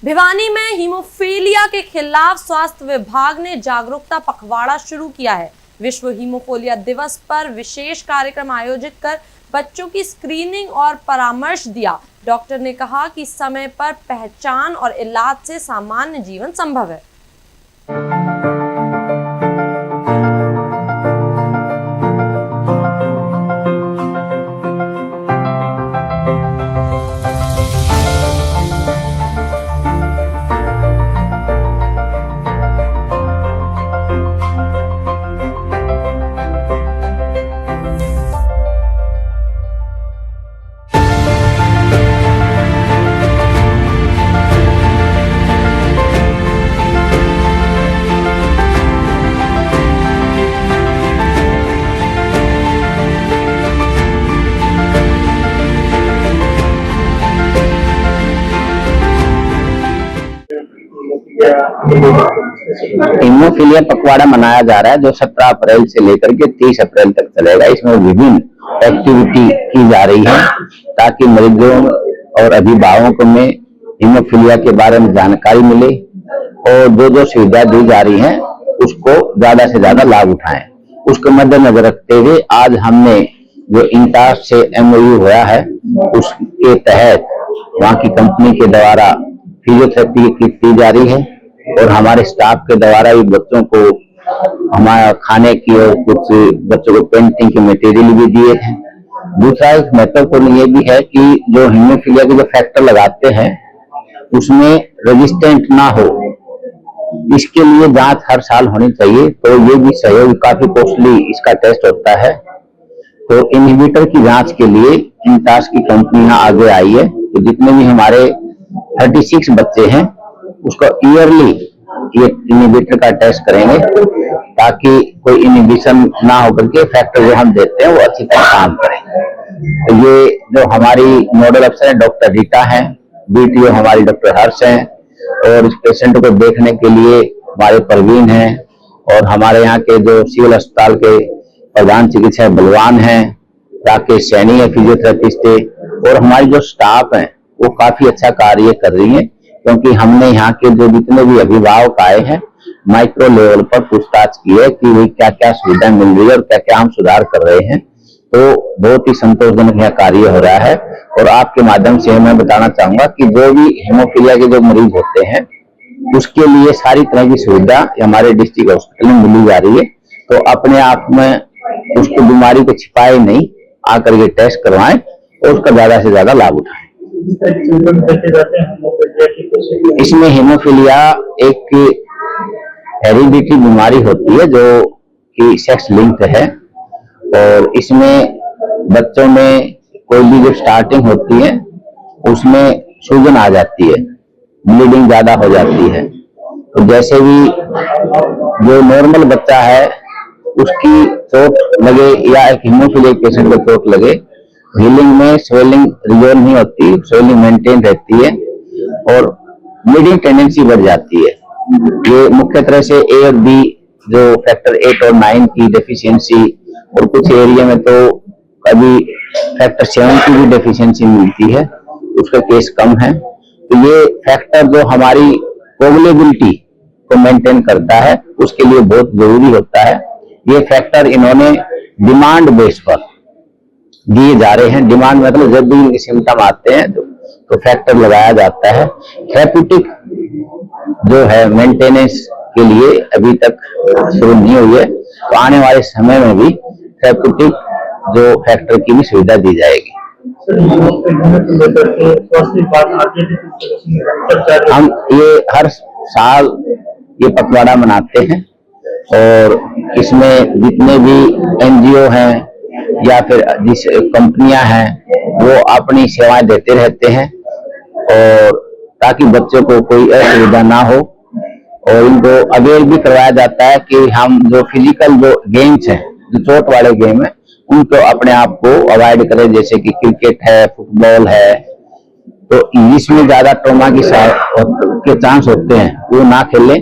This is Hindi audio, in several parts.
भिवानी में हीमोफीलिया के खिलाफ स्वास्थ्य विभाग ने जागरूकता पखवाड़ा शुरू किया है। विश्व हीमोफीलिया दिवस पर विशेष कार्यक्रम आयोजित कर बच्चों की स्क्रीनिंग और परामर्श दिया। डॉक्टर ने कहा कि समय पर पहचान और इलाज से सामान्य जीवन संभव है। हीमोफीलिया पखवाड़ा मनाया जा रहा है जो 17 अप्रैल से लेकर के 30 अप्रैल तक चलेगा। इसमें विभिन्न एक्टिविटी की जा रही है ताकि मरीजों और अभिभावकों में हीमोफीलिया के बारे में जानकारी मिले और जो सुविधा दी जा रही है उसको ज्यादा से ज्यादा लाभ उठाएं। उसको मद्देनजर रखते हुए आज हमने जो इंटास से MOU हुआ है उसके तहत वहाँ की कंपनी के द्वारा फिजियोथेरेपी की किट दी जा रही है और हमारे स्टाफ के द्वारा भी बच्चों को हमारा खाने की और कुछ बच्चों को पेंटिंग के मटेरियल भी दिए हैं। दूसरा एक महत्वपूर्ण ये भी है कि जो हीमोफीलिया के जो फैक्टर लगाते हैं उसमें रेजिस्टेंट ना हो, इसके लिए जांच हर साल होनी चाहिए। तो ये भी सहयोग, काफी कॉस्टली इसका टेस्ट होता है। तो इनहिबिटर की जांच के लिए इंटास की कंपनी यहाँ आगे आई है। तो जितने भी हमारे 36 बच्चे हैं उसको ईयरली ये इनहिबिटर का टेस्ट करेंगे ताकि कोई इनहिबिशन ना होकर के फैक्टर जो हम देते हैं वो अच्छी तरह काम करें। तो ये जो हमारी नोडल अफसर है डॉक्टर रीटा हैं, BTO हमारी डॉक्टर हर्ष हैं और इस पेशेंट को देखने के लिए हमारे परवीन हैं और हमारे यहाँ के जो सिविल अस्पताल के प्रधान चिकित्सक बलवान हैं, राकेश सैनी है फिजियोथेरेपिस्ट है और हमारी जो स्टाफ है वो काफी अच्छा कार्य कर रही है क्योंकि हमने यहाँ के जो जितने भी अभिभावक आए हैं माइक्रो लेवल पर पूछताछ की है कि वही क्या क्या सुविधा मिल रही है और क्या क्या हम सुधार कर रहे हैं। तो बहुत ही संतोषजनक यह कार्य हो रहा है और आपके माध्यम से मैं बताना चाहूंगा कि जो भी हीमोफीलिया के जो मरीज होते हैं उसके लिए सारी तरह की सुविधा हमारे डिस्ट्रिक्ट हॉस्पिटल में मिली जा रही है। तो अपने आप में उसको बीमारी को छिपाए नहीं, आकर के टेस्ट करवाएं और उसका ज्यादा से ज्यादा लाभ उठाएं। इसमें हीमोफीलिया एक हेरिडिटी बीमारी होती है जो कि सेक्स लिंक्ड है और इसमें बच्चों में कोई भी जो स्टार्टिंग होती है उसमें सूजन आ जाती है, ब्लीडिंग ज्यादा हो जाती है। तो जैसे भी जो नॉर्मल बच्चा है उसकी चोट लगे या एक हीमोफीलिया पेशेंट को चोट लगे, हीलिंग में स्वेलिंग रिजॉल्व नहीं होती, स्वेलिंग मेंटेन रहती है और ब्लीडिंग टेंडेंसी बढ़ जाती है। ये मुख्य तरह से A और B जो फैक्टर 8 और 9 की डेफिशिएंसी और कुछ एरिया में तो कभी फैक्टर 7 की भी डेफिशिएंसी मिलती है, उसका केस कम है। तो ये फैक्टर जो हमारी कोगुलेबिलिटी को मेंटेन करता है उसके लिए बहुत जरूरी होता है। ये फैक्टर इन्होंने डिमांड बेस पर दिए जा रहे हैं। डिमांड मतलब जब भी इनके सिम्टम आते हैं तो फैक्टर लगाया जाता है। थेरेप्यूटिक जो है मेंटेनेंस के लिए अभी तक शुरू नहीं हुई है, तो आने वाले समय में भी थेरेप्यूटिक जो फैक्टर की भी सुविधा दी जाएगी। हम ये हर साल ये पखवाड़ा मनाते हैं और इसमें जितने भी NGO हैं या फिर जिस कंपनियां हैं वो अपनी सेवाएं देते रहते हैं और ताकि बच्चों को कोई असुविधा ना हो और इनको अवेयर भी करवाया जाता है कि हम जो फिजिकल जो गेम्स हैं, जो चोट वाले गेम है, उनको अपने आप को अवॉइड करें, जैसे कि क्रिकेट है, फुटबॉल है। तो इसमें ज्यादा ट्रॉमा के चांस होते हैं, वो ना खेलें।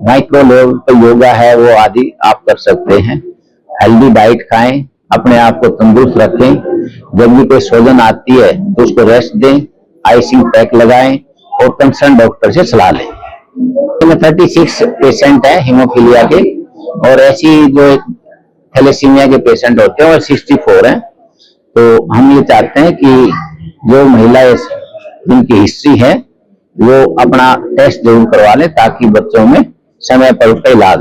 माइक्रो लेवल पर योगा है वो आदि आप कर सकते हैं। हेल्दी डाइट खाएं, अपने आप को तंदुरुस्त रखें। जब भी कोई सूजन आती है तो उसको रेस्ट दें, आइसिंग पैक लगाएं और कंसर्न डॉक्टर से सलाह लें। 36 पेशेंट हैं हीमोफीलिया के, और ऐसी जो थैलेसीमिया के पेशेंट होते हैं और 64 हैं। तो हम ये चाहते हैं कि जो महिलाएं जिनकी हिस्ट्री है वो अपना टेस्ट जरूर करवा लें, ताकि बच्चों में समय पर उसका इलाज